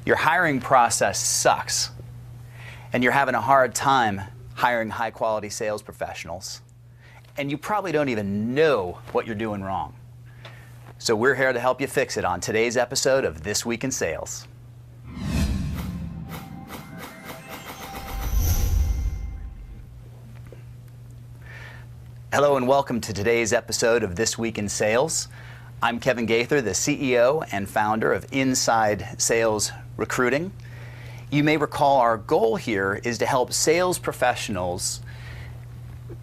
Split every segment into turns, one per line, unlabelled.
Your hiring process sucks, and you're having a hard time hiring high-quality sales professionals, and you probably don't even know what you're doing wrong. So we're here to help you fix it on today's episode of This Week in Sales. Hello and welcome to today's episode of This Week in Sales. I'm Kevin Gaither, the CEO and founder of Inside Sales Recruiting. You may recall our goal here is to help sales professionals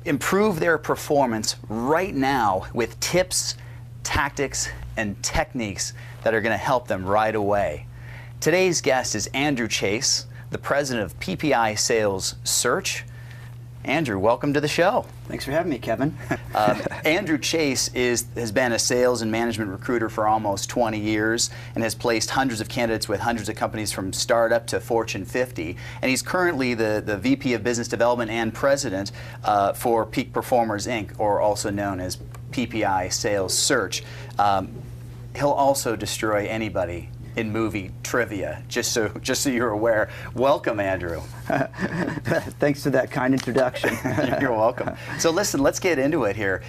improve their performance right now with tips, tactics, and techniques that are going to help them right away. Today's guest is Andrew Chase, the president of PPI Sales Search. Andrew, welcome to the show.
Thanks for having me, Kevin.
Andrew Chase has been a sales and management recruiter for almost 20 years and has placed hundreds of candidates with hundreds of companies from startup to Fortune 50. And he's currently the VP of Business Development and President for Peak Performers, Inc., or also known as PPI Sales Search. He'll also destroy anybody in movie trivia, just so you're aware. Welcome, Andrew.
Thanks for that kind introduction.
You're welcome. So listen, let's get into it here.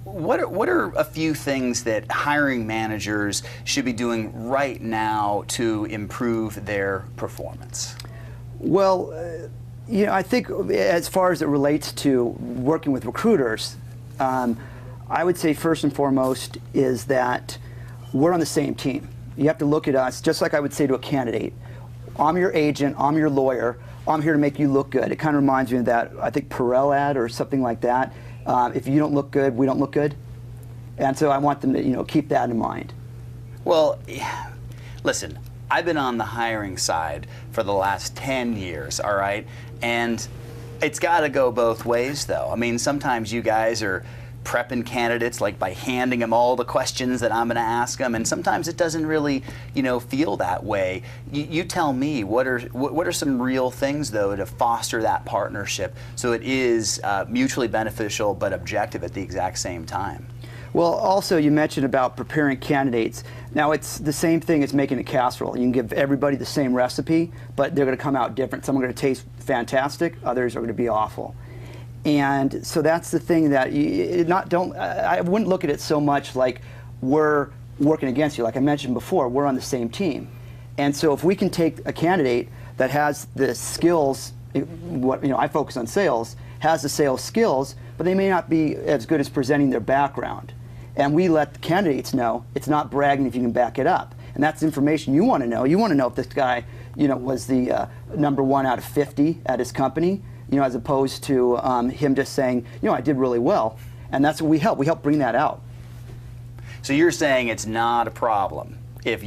What are a few things that hiring managers should be doing right now to improve their performance?
Well, I think as far as it relates to working with recruiters, I would say first and foremost is that we're on the same team. You have to look at us just like I would say to a candidate. I'm your agent, I'm your lawyer, I'm here to make you look good. It kind of reminds me of that, I think, Perel ad or something like that. If you don't look good, we don't look good. And so I want them to keep that in mind.
Well, listen, I've been on the hiring side for the last 10 years, all right? And it's got to go both ways, though. I mean, sometimes you guys are prepping candidates like by handing them all the questions that I'm going to ask them, and sometimes it doesn't really, feel that way. You tell me, what are some real things though to foster that partnership so it is mutually beneficial but objective at the exact same time?
Well, also you mentioned about preparing candidates. Now it's the same thing as making a casserole. You can give everybody the same recipe, but they're going to come out different. Some are going to taste fantastic, others are going to be awful. And so that's the thing that I wouldn't look at it so much like we're working against you. Like I mentioned before, we're on the same team. And so if we can take a candidate that has the skills, I focus on sales, has the sales skills, but they may not be as good as presenting their background. And we let the candidates know it's not bragging if you can back it up. And that's information you want to know. You want to know if this guy, was the number 1 out of 50 at his company. As opposed to him just saying, I did really well. And that's what we help. We help bring that out.
So you're saying it's not a problem if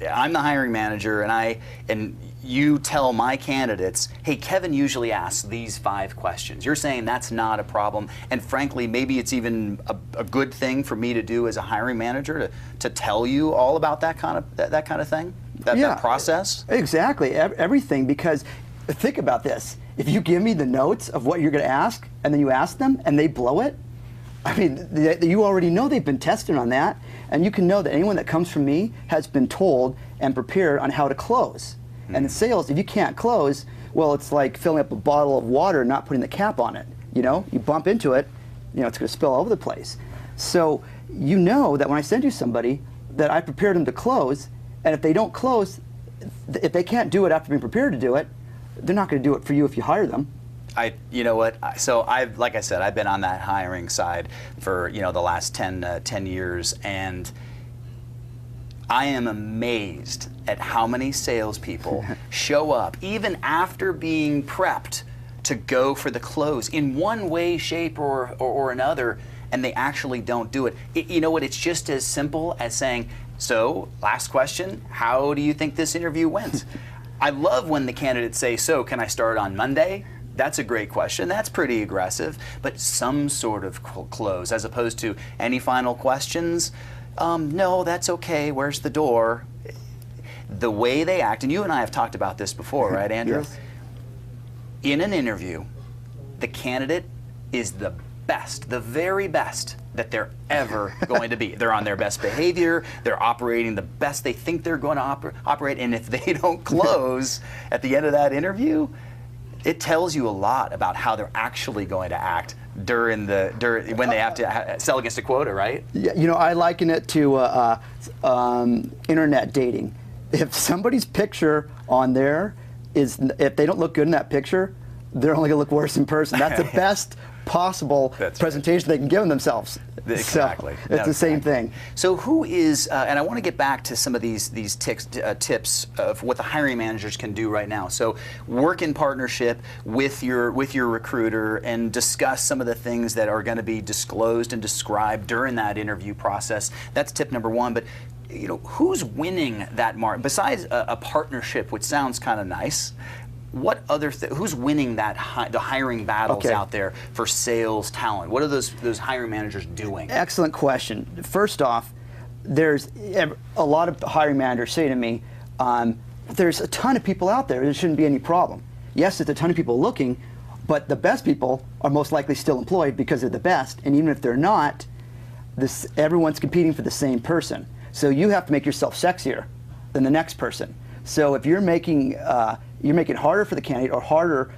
I'm the hiring manager and you tell my candidates, hey, Kevin usually asks these 5 questions. You're saying that's not a problem, and frankly, maybe it's even a good thing for me to do as a hiring manager to tell you all about that kind of thing, that process.
Exactly, everything, because. Think about this. If you give me the notes of what you're going to ask, and then you ask them, and they blow it, I mean, you already know they've been tested on that, and you can know that anyone that comes from me has been told and prepared on how to close. Mm-hmm. And in sales, if you can't close, well, it's like filling up a bottle of water and not putting the cap on it. You bump into it, it's going to spill all over the place. So you know that when I send you somebody, that I prepared them to close, and if they don't close, if they can't do it after being prepared to do it, they're not going to do it for you if you hire them.
You know what? So like I said, I've been on that hiring side for the last 10 years, and I am amazed at how many salespeople show up even after being prepped to go for the close in one way, shape, or another, and they actually don't do it. You know what? It's just as simple as saying, "So, last question. How do you think this interview went?" I love when the candidates say, "So, can I start on Monday?" That's a great question. That's pretty aggressive, but some sort of close as opposed to any final questions. No, that's okay. Where's the door? The way they act, and you and I have talked about this before, right, Andrew?
Yes.
In an interview, the candidate is the best, the very best that they're ever going to be. They're on their best behavior, they're operating the best they think they're going to operate, and if they don't close at the end of that interview, it tells you a lot about how they're actually going to act during when they have to sell against a quota, right?
Yeah, I liken it to internet dating. If somebody's picture on there if they don't look good in that picture, they're only going to look worse in person. That's the best possible presentation they can give themselves.
Exactly.
So it's the same thing.
So who is, and I want to get back to some of these tips of what the hiring managers can do right now. So work in partnership with your recruiter and discuss some of the things that are going to be disclosed and described during that interview process. That's tip number one. But who's winning that market besides a partnership, which sounds kind of nice? What other who's winning the hiring battles out there for sales talent? What are those hiring managers doing?
Excellent question. First off, there's a lot of hiring managers say to me, there's a ton of people out there. There shouldn't be any problem. Yes, there's a ton of people looking, but the best people are most likely still employed because they're the best. And even if they're not, everyone's competing for the same person. So you have to make yourself sexier than the next person. So if you're making it harder for the candidate or harder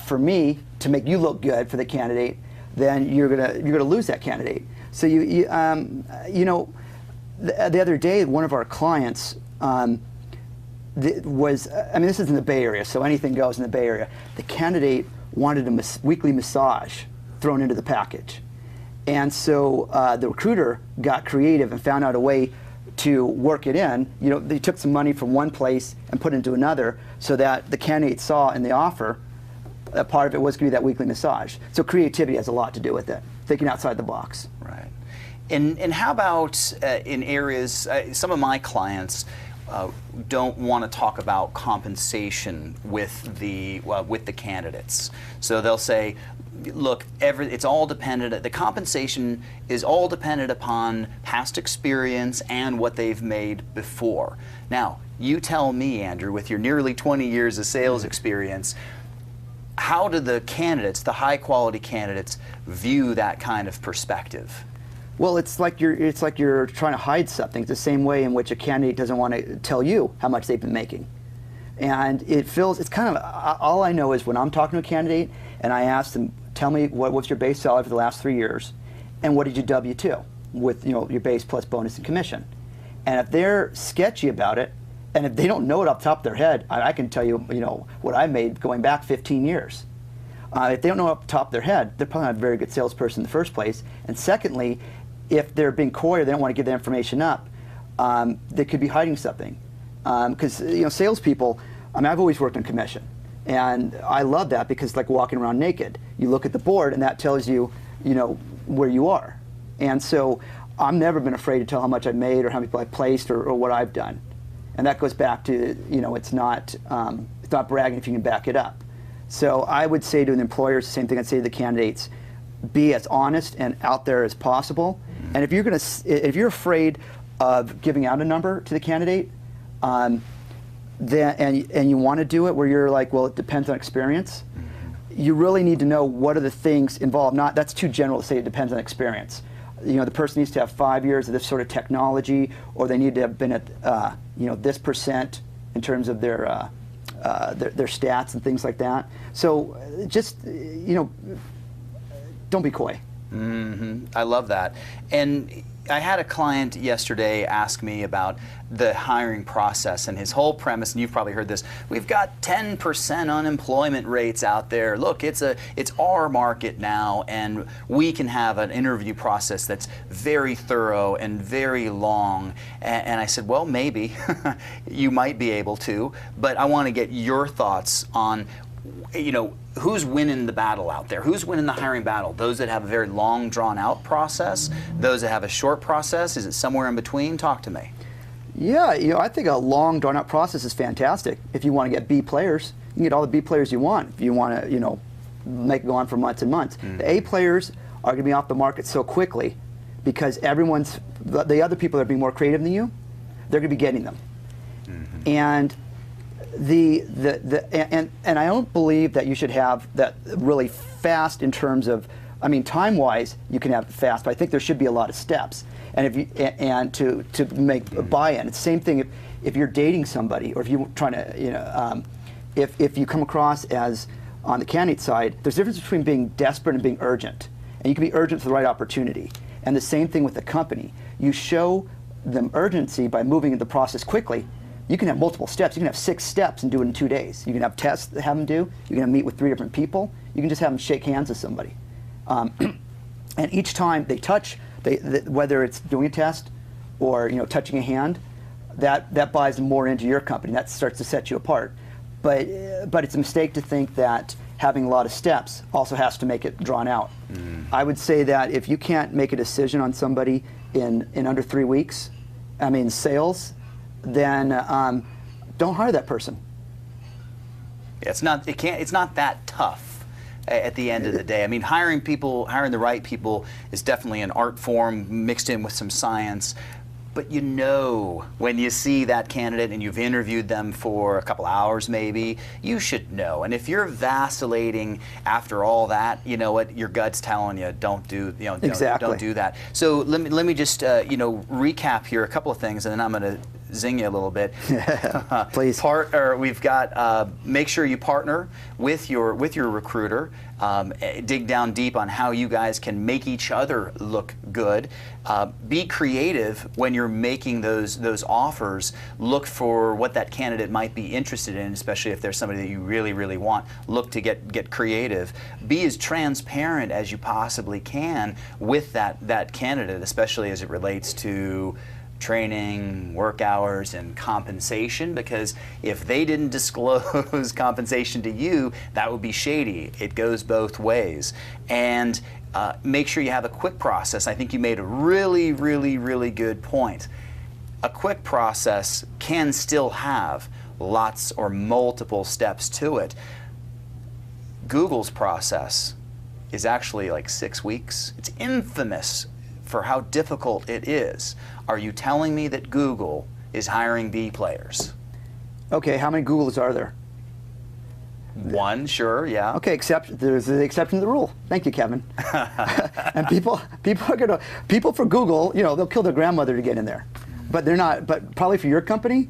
for me to make you look good for the candidate, then you're gonna lose that candidate. So the other day, one of our clients this is in the Bay Area, so anything goes in the Bay Area. The candidate wanted a weekly massage thrown into the package. And so the recruiter got creative and found out a way to work it in. They took some money from one place and put it into another so that the candidate saw in the offer that part of it was going to be that weekly massage. So creativity has a lot to do with it, thinking outside the box.
Right. And how about in areas, some of my clients don't want to talk about compensation with the candidates. So they'll say, look, it's all dependent. The compensation is all dependent upon past experience and what they've made before. Now, you tell me, Andrew, with your nearly 20 years of sales experience, how do the candidates, the high-quality candidates, view that kind of perspective?
Well, it's like you're trying to hide something. It's the same way in which a candidate doesn't want to tell you how much they've been making. And it's kind of, all I know is when I'm talking to a candidate and I ask them, tell me what's your base salary for the last 3 years, and what did you W-2 with your base plus bonus and commission. And if they're sketchy about it, and if they don't know it off the top of their head, I can tell you, what I made going back 15 years. If they don't know off the top of their head, they're probably not a very good salesperson in the first place. And secondly, if they're being coy or they don't want to give the information up, they could be hiding something. Because salespeople, I've always worked on commission, and I love that because it's like walking around naked. You look at the board, and that tells you, where you are. And so I've never been afraid to tell how much I made or how many people I placed or what I've done. And that goes back to, it's not bragging if you can back it up. So I would say to an employer, it's the same thing I'd say to the candidates: be as honest and out there as possible. And if you're afraid of giving out a number to the candidate, and you want to do it where you're like, well, it depends on experience, you really need to know what are the things involved. That's too general to say it depends on experience. The person needs to have 5 years of this sort of technology, or they need to have been at this percent in terms of their stats and things like that. So just don't be coy.
Mm-hmm. I love that. And I had a client yesterday ask me about the hiring process, and his whole premise, and you've probably heard this, we've got 10% unemployment rates out there. Look, it's our market now, and we can have an interview process that's very thorough and very long. And I said, well, maybe you might be able to, but I want to get your thoughts on who's winning the battle out there? Who's winning the hiring battle? Those that have a very long, drawn-out process? Those that have a short process? Is it somewhere in between? Talk to me.
Yeah, I think a long, drawn-out process is fantastic. If you want to get B players, you can get all the B players you want. If you want to, make it go on for months and months. The A players are going to be off the market so quickly because the other people that are being more creative than you, they're going to be getting them. And and I don't believe that you should have that really fast in terms of I mean, time-wise, you can have it fast, but I think there should be a lot of steps. And if you and to make a buy-in, it's the same thing if you're dating somebody, or if you're trying to, if you come across as on the candidate side, there's a difference between being desperate and being urgent. And you can be urgent for the right opportunity. And the same thing with the company. You show them urgency by moving the process quickly. You can have multiple steps. You can have 6 steps and do it in 2 days. You can have tests that have them do. You can meet with 3 different people. You can just have them shake hands with somebody. And each time they touch, whether it's doing a test or touching a hand, that buys them more into your company. That starts to set you apart. But it's a mistake to think that having a lot of steps also has to make it drawn out. I would say that if you can't make a decision on somebody in under 3 weeks, I mean sales, then don't hire that person.
Yeah, it's not that tough at the end of the day. I mean, hiring the right people is definitely an art form mixed in with some science. But when you see that candidate and you've interviewed them for a couple hours maybe, you should know. And if you're vacillating after all that, you know what, your gut's telling you don't do that. So let me just recap here a couple of things, and then I'm going to zing you a little bit.
Please.
We've got make sure you partner with your recruiter. Dig down deep on how you guys can make each other look good. Be creative when you're making those offers. Look for what that candidate might be interested in, especially if there's somebody that you really, really want. Look to get creative. Be as transparent as you possibly can with that candidate, especially as it relates to training, work hours, and compensation, because if they didn't disclose compensation to you, that would be shady. It goes both ways. And make sure you have a quick process. I think you made a really, really, really good point. A quick process can still have lots or multiple steps to it. Google's process is actually like 6 weeks. It's infamous for how difficult it is. Are you telling me that Google is hiring B players? Okay,
how many Googles are there?
One, sure, yeah.
Okay, there's the exception to the rule. Thank you, Kevin. And people for Google, they'll kill their grandmother to get in there. But they're not, but probably for your company,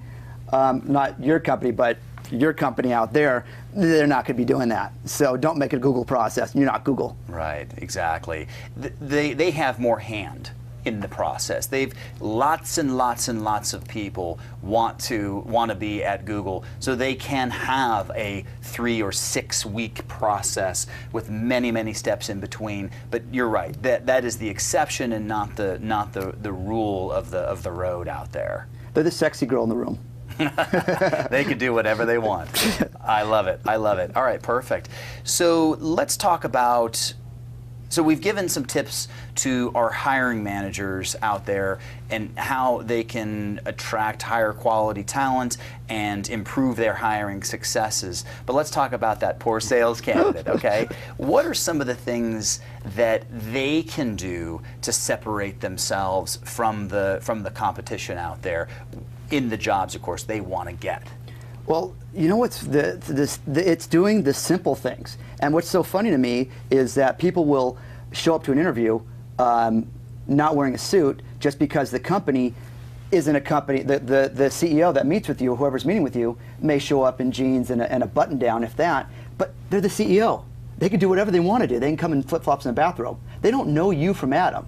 not your company, but your company out there, they're not going to be doing that. So don't make it a Google process. You're not Google.
Right, exactly. They have more hand in the process. They've lots and lots and lots of people want to be at Google, so they can have a 3 or 6 week process with many, many steps in between. But you're right. That is the exception and not the rule of the road out there.
They're the sexy girl in the room.
They can do whatever they want. I love it. I love it. All right, perfect. So let's talk about, so we've given some tips to our hiring managers out there and how they can attract higher quality talent and improve their hiring successes. But let's talk about that poor sales candidate, okay? What are some of the things that they can do to separate themselves from the competition out there in the jobs, of course, they want to get?
Well, it's doing the simple things. And what's so funny to me is that people will show up to an interview not wearing a suit just because the company isn't a company. The CEO that meets with you, whoever's meeting with you, may show up in jeans and a button down, if that, but they're the CEO. They can do whatever they want to do. They can come in flip-flops and a bathrobe. They don't know you from Adam.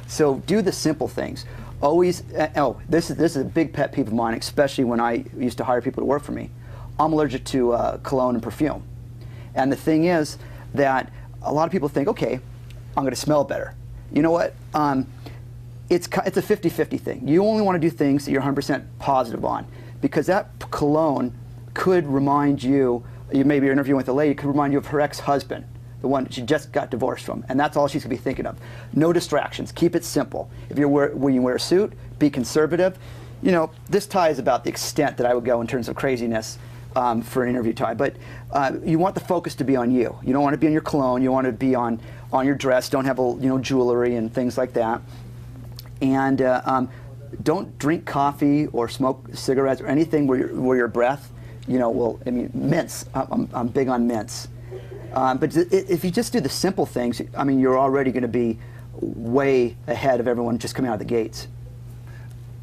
So do the simple things. Always, this is a big pet peeve of mine, especially when I used to hire people to work for me. I'm allergic to cologne and perfume. And the thing is that a lot of people think, okay, I'm going to smell better. You know what? It's a 50-50 thing. You only want to do things that you're 100% positive on, because that cologne could remind you, maybe you're interviewing with a lady, could remind you of her ex-husband, the one that she just got divorced from, and that's all she's going to be thinking of. No distractions. Keep it simple. If when you wear a suit, be conservative. This tie is about the extent that I would go in terms of craziness for an interview tie, but you want the focus to be on you. You don't want to be on your cologne. You want to be on your dress. Don't have jewelry and things like that. And don't drink coffee or smoke cigarettes or anything where your breath, mints. I'm big on mints. But if you just do the simple things, I mean, you're already going to be way ahead of everyone just coming out of the gates.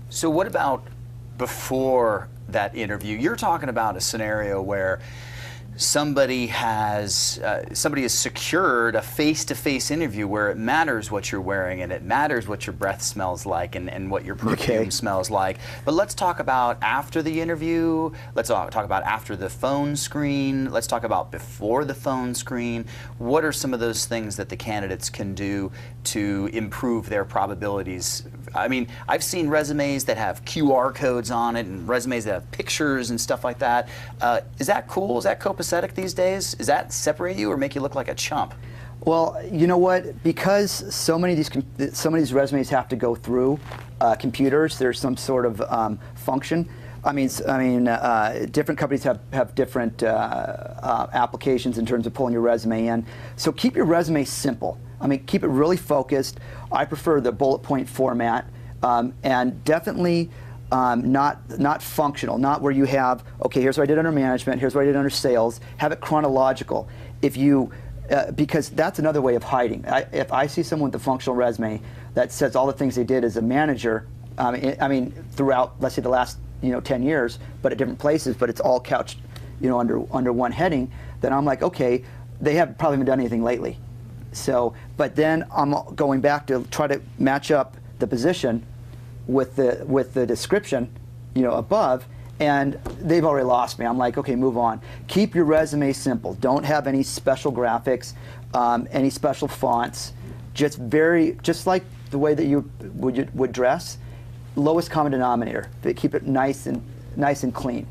So what about before that interview? You're talking about a scenario where somebody has secured a face-to-face interview where it matters what you're wearing and it matters what your breath smells like and what your perfume smells like. But let's talk about after the interview. Let's talk about after the phone screen. Let's talk about before the phone screen. What are some of those things that the candidates can do to improve their probabilities? I mean, I've seen resumes that have QR codes on it and resumes that have pictures and stuff like that. Is that cool? Is that copacetic these days? Does that separate you or make you look like a chump?
Well, you know what? Because so many of these resumes have to go through computers. There's some sort of function. I mean, different companies have different applications in terms of pulling your resume in. So keep your resume simple. I mean, keep it really focused. I prefer the bullet point format, and definitely not functional. Not where you have, okay, here's what I did under management, here's what I did under sales. Have it chronological. If you, because that's another way of hiding. If I see someone with a functional resume that says all the things they did as a manager, I mean, throughout, let's say, the last 10 years, but at different places, but it's all couched, under one heading, then I'm like, okay, they probably haven't done anything lately. So, but then I'm going back to try to match up the position with the description, above, and they've already lost me. I'm like, okay, move on. Keep your resume simple. Don't have any special graphics, any special fonts. Just like the way that you would dress. Lowest common denominator. Keep it nice and clean.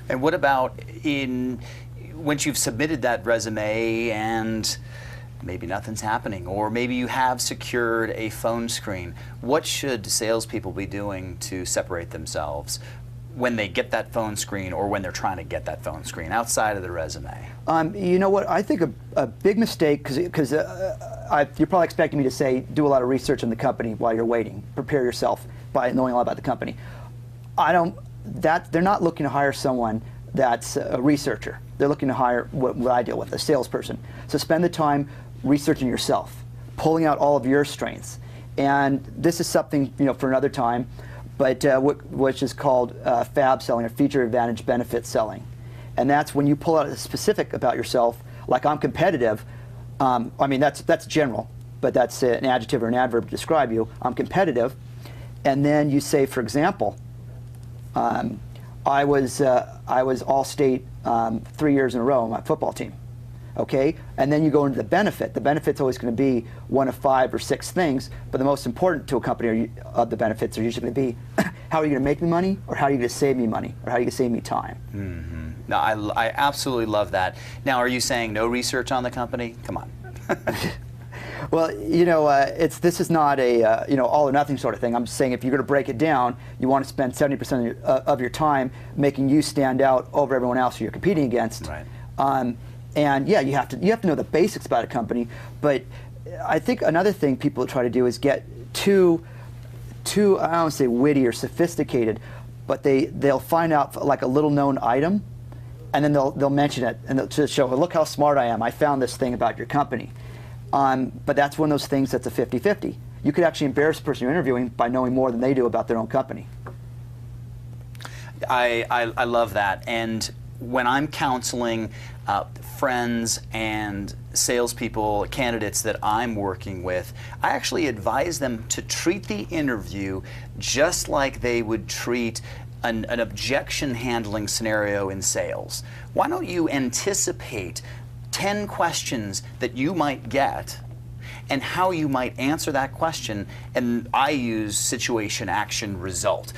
And what about once you've submitted that resume and maybe nothing's happening, or maybe you have secured a phone screen? What should salespeople be doing to separate themselves when they get that phone screen or when they're trying to get that phone screen outside of the resume?
You know what? I think a big mistake, because you're probably expecting me to say do a lot of research on the company while you're waiting. Prepare yourself by knowing a lot about the company. They're not looking to hire someone that's a researcher. They're looking to hire what I deal with, a salesperson. So spend the time researching yourself, pulling out all of your strengths. And this is something for another time, but which is called FAB selling, or feature advantage benefit selling. And that's when you pull out a specific about yourself, like I'm competitive. I mean, that's general, but that's an adjective or an adverb to describe you. I'm competitive. And then you say, for example, I was All-State 3 years in a row on my football team. Okay, and then you go into the benefit. The benefit's always going to be one of 5 or 6 things, but the most important to a company of the benefits are usually going to be how are you going to make me money, or how are you going to save me money, or how are you going to save me time.
Mm-hmm. No, I absolutely love that. Now, are you saying no research on the company? Come on.
Well, this is not a all or nothing sort of thing. I'm saying if you're going to break it down, you want to spend 70% of your time making you stand out over everyone else who you're competing against.
Right.
And yeah, you have to know the basics about a company. But I think another thing people try to do is get too I don't want to say witty or sophisticated, but they'll find out like a little known item, and then they'll mention it and they'll just show, look how smart I am. I found this thing about your company. But that's one of those things that's a 50-50. You could actually embarrass the person you're interviewing by knowing more than they do about their own company.
I love that. And when I'm counseling friends and salespeople, candidates that I'm working with, I actually advise them to treat the interview just like they would treat an objection handling scenario in sales. Why don't you anticipate 10 questions that you might get and how you might answer that question? And I use situation, action, result.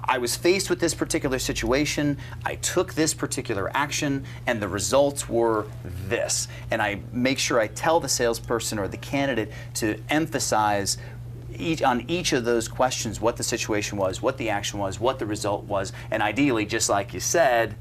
I was faced with this particular situation, I took this particular action, and the results were this. And I make sure I tell the salesperson or the candidate to emphasize on each of those questions what the situation was, what the action was, what the result was, and ideally, just like you said,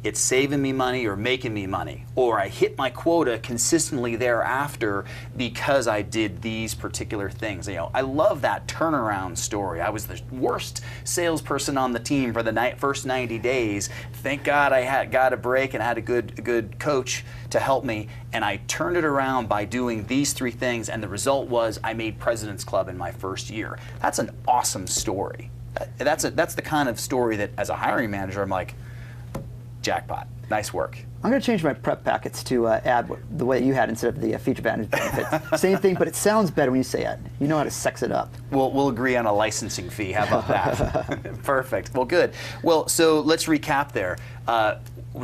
it's saving me money or making me money, or I hit my quota consistently thereafter because I did these particular things. You know, I love that turnaround story. I was the worst salesperson on the team for the first 90 days. Thank God I got a break and had a good coach to help me, and I turned it around by doing these 3 things, and the result was I made President's Club in my first year. That's an awesome story. That's the kind of story that, as a hiring manager, I'm like, jackpot. Nice work.
I'm going to change my prep packets to add the way you had instead of the feature benefits. Same thing, but it sounds better when you say it. You know how to sex it up.
We'll agree on a licensing fee. How about that? Perfect. Well, good. Well, so let's recap there.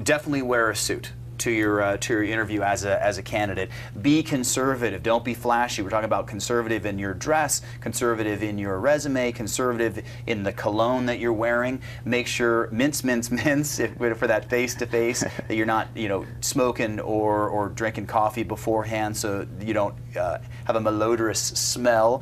Definitely wear a suit to your interview as a candidate. Be conservative. Don't be flashy. We're talking about conservative in your dress, conservative in your resume, conservative in the cologne that you're wearing. Make sure mince for that face-to-face that you're not smoking or drinking coffee beforehand, so you don't have a malodorous smell.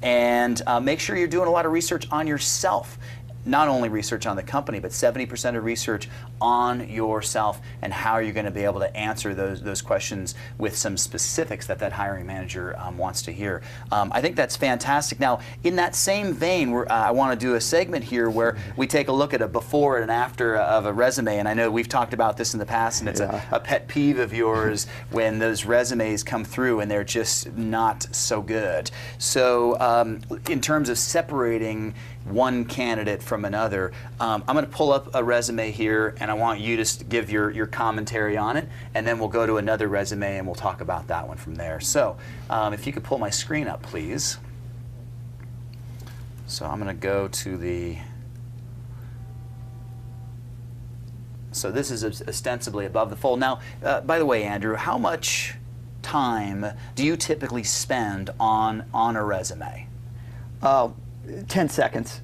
And make sure you're doing a lot of research on yourself. Not only research on the company, but 70% of research on yourself and how you're going to be able to answer those questions with some specifics that hiring manager wants to hear. I think that's fantastic. Now, in that same vein, I want to do a segment here where we take a look at a before and after of a resume. And I know we've talked about this in the past, and it's a pet peeve of yours when those resumes come through and they're just not so good. So in terms of separating one candidate from another, I'm going to pull up a resume here, and I want you to give your commentary on it, and then we'll go to another resume and we'll talk about that one from there. So if you could pull my screen up, please. So I'm going to go to the... So this is ostensibly above the fold. Now, by the way, Andrew, how much time do you typically spend on a resume?
10 seconds,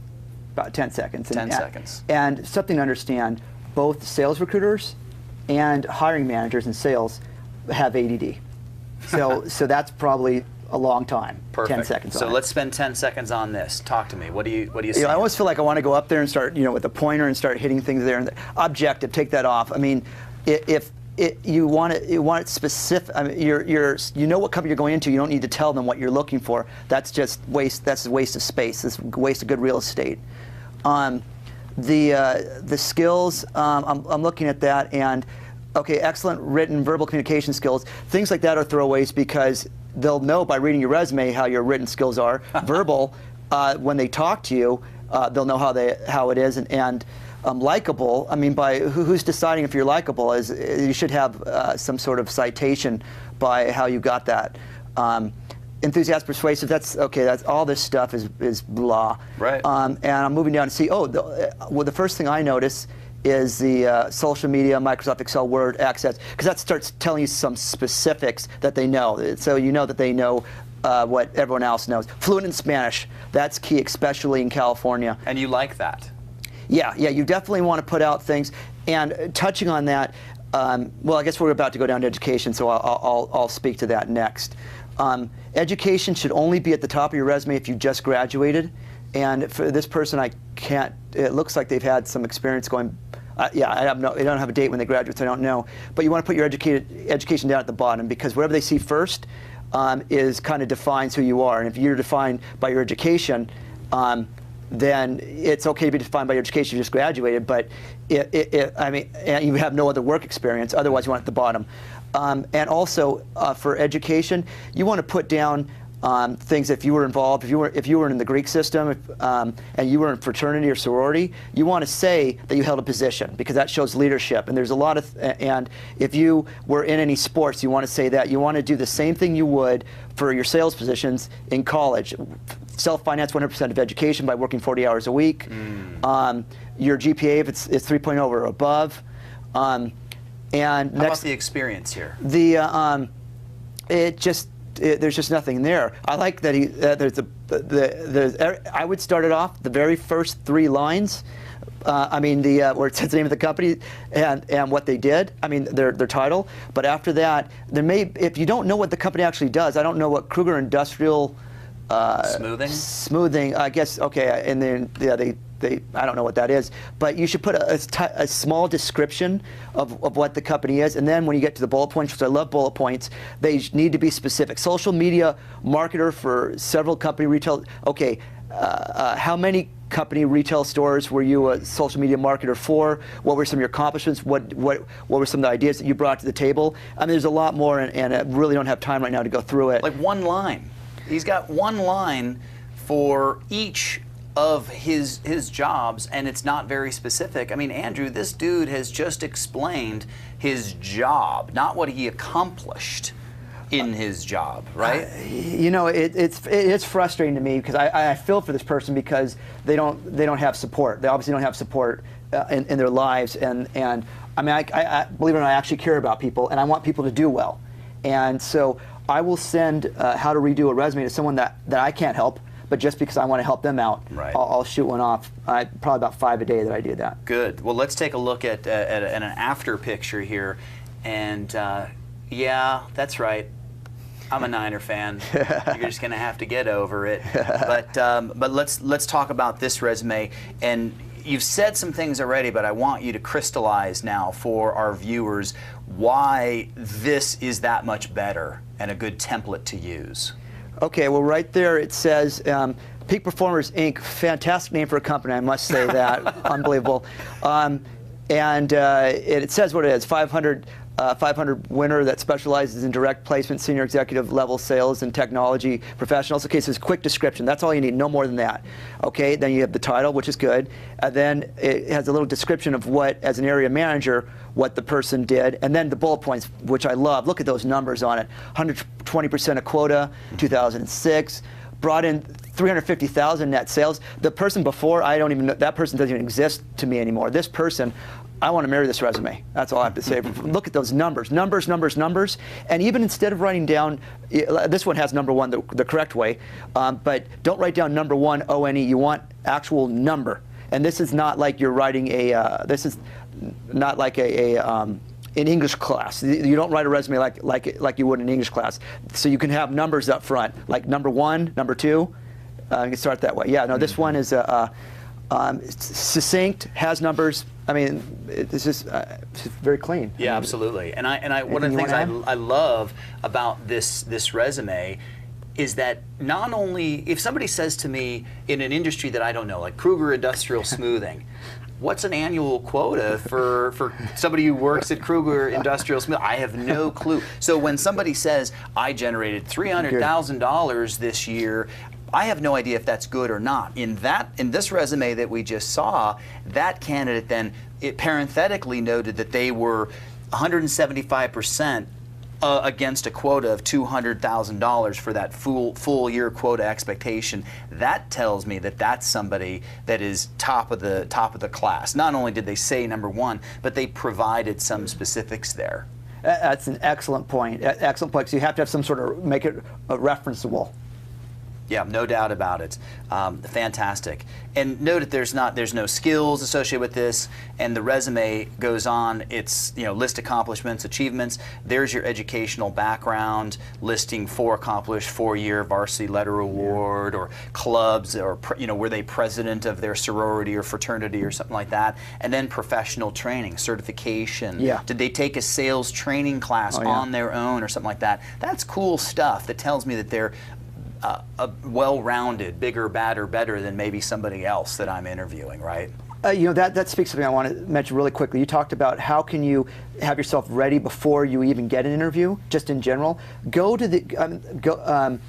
about 10 seconds.
10 seconds.
And something to understand, both sales recruiters and hiring managers in sales have ADD. So that's probably a long time.
Perfect.
10 seconds.
So let's spend 10 seconds on this. Talk to me. What do you say?
I always feel like I want to go up there and start, with a pointer and start hitting things there. And objective, take that off. I mean, if you want it specific. I mean, you know what company you're going into. You don't need to tell them what you're looking for. That's just waste. That's a waste of space. That's a waste of good real estate. The skills. I'm looking at that, and okay, excellent written, verbal communication skills. Things like that are throwaways because they'll know by reading your resume how your written skills are. Verbal, when they talk to you, they'll know how it is, and likable. I mean, by who's deciding if you're likable? Is you should have some sort of citation by how you got that. Enthusiastic, persuasive. That's okay. That's all this stuff is blah.
Right.
And I'm moving down to see. The first thing I notice is the social media, Microsoft Excel, Word, Access, because that starts telling you some specifics that they know. So you know that they know what everyone else knows. Fluent in Spanish. That's key, especially in California.
And you like that?
Yeah, you definitely want to put out things. And touching on that, well, I guess we're about to go down to education, so I'll speak to that next. Education should only be at the top of your resume if you just graduated. And for this person, it looks like they've had some experience going, I don't have a date when they graduate, so I don't know. But you want to put your education down at the bottom, because whatever they see first is kind of defines who you are. And if you're defined by your education, then it's okay to be defined by your education. You just graduated, but and you have no other work experience. Otherwise, you want it at the bottom. And also for education, you want to put down things if you were involved, if you were in the Greek system, and you were in fraternity or sorority, you want to say that you held a position, because that shows leadership. And there's a lot of, and if you were in any sports, you want to say that. You want to do the same thing you would for your sales positions in college. Self-finance 100% of education by working 40 hours a week. Your GPA, if it's 3.0 or above. And
how about the experience here?
There's just nothing there. I like that I would start it off the very first 3 lines. Where it says the name of the company and what they did. I mean, their title. But after that, if you don't know what the company actually does, I don't know what Kruger Industrial
Smoothing.
Smoothing. I guess okay. And then I don't know what that is, but you should put a small description of what the company is, and then when you get to the bullet points, which I love bullet points, they need to be specific. Social media marketer for several company retail. Okay, how many company retail stores were you a social media marketer for? What were some of your accomplishments? What were some of the ideas that you brought to the table? I mean, there's a lot more, and I really don't have time right now to go through it.
Like one line. He's got one line for each of his jobs, and it's not very specific. I mean, Andrew, this dude has just explained his job, not what he accomplished in his job, right?
You know, it's frustrating to me because I feel for this person because they don't have support. They obviously don't have support in their lives, and I mean, I believe it or not, I actually care about people, and I want people to do well, and so I will send how to redo a resume to someone that I can't help, but just because I want to help them out,
right.
I'll shoot one off. Probably about 5 a day that I do that.
Good. Well, let's take a look at an after picture here, and yeah, that's right. I'm a Niner fan. You're just going to have to get over it. But let's talk about this resume. And you've said some things already, but I want you to crystallize now for our viewers why this is that much better and a good template to use.
Okay, well, right there it says Peak Performers Inc. Fantastic name for a company, I must say that. Unbelievable. And it says what it is: 500 winner that specializes in direct placement, senior executive level sales and technology professionals. Okay, so it's a quick description. That's all you need, no more than that. Okay, then you have the title, which is good. And then it has a little description of what, as an area manager, what the person did. And then the bullet points, which I love. Look at those numbers on it. 120% of quota, 2006. Brought in 350,000 net sales. The person before, I don't even know, that person doesn't even exist to me anymore. This person, I want to marry this resume. That's all I have to say. Look at those numbers, numbers. And even instead of writing down, this one has number one the correct way, but don't write down number one, O-N-E. You want actual number. And this is not like you're writing this is not like in English class. You don't write a resume like you would in English class. So you can have numbers up front, like number one, number two. You can start that way. Yeah, no, this one is succinct, has numbers. I mean, it's just very clean.
Yeah, absolutely. And one of the things I love about this resume is that not only, if somebody says to me in an industry that I don't know, like Kruger Industrial Smoothing, what's an annual quota for somebody who works at Kruger Industrial Smoothing? I have no clue. So when somebody says, I generated $300,000 this year, I have no idea if that's good or not. In this resume that we just saw, that candidate then parenthetically noted that they were 175% against a quota of $200,000 for that full year quota expectation. That tells me that that's somebody that is top of the class. Not only did they say number one, but they provided some specifics there.
That's an excellent point. Excellent point. So you have to have some sort of make it referenceable.
Yeah, no doubt about it. Fantastic. And note that there's no skills associated with this, and the resume goes on. It's list accomplishments, achievements. There's your educational background, listing 4 accomplished, 4-year varsity letter award, or clubs, or were they president of their sorority or fraternity or something like that. And then professional training, certification.
Yeah.
Did they take a sales training class on their own or something like that? That's cool stuff. That tells me that they're well-rounded, bigger, badder, better than maybe somebody else that I'm interviewing, right?
That speaks to something I want to mention really quickly. You talked about how can you have yourself ready before you even get an interview, just in general. Go to the,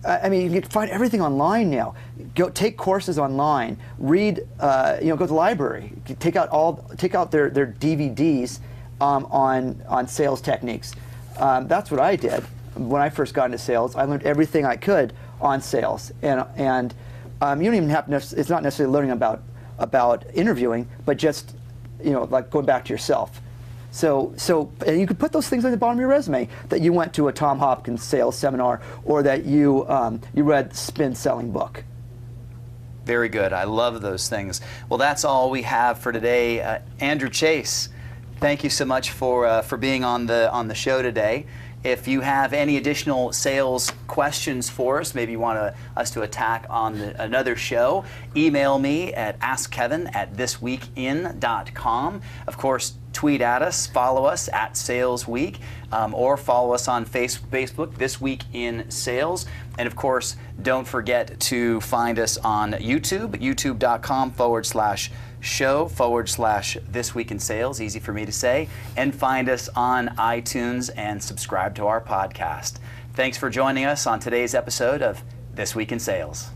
I mean, you can find everything online now. Go take courses online. Read, go to the library. Take out their DVDs on sales techniques. That's what I did. When I first got into sales, I learned everything I could on sales, and you don't even have to. It's not necessarily learning about interviewing, but just like going back to yourself. So and you could put those things on the bottom of your resume that you went to a Tom Hopkins sales seminar, or that you read Spin Selling book.
Very good. I love those things. Well, that's all we have for today. Andrew Chase, thank you so much for being on the show today. If you have any additional sales questions for us, maybe you want us to attack on another show, email me at askKevin@thisweekin.com. Of course, tweet at us, follow us at Sales Week, or follow us on Facebook, This Week in Sales. And of course, don't forget to find us on YouTube, youtube.com/show/This Week in Sales, easy for me to say, and find us on iTunes and subscribe to our podcast. Thanks for joining us on today's episode of This Week in Sales.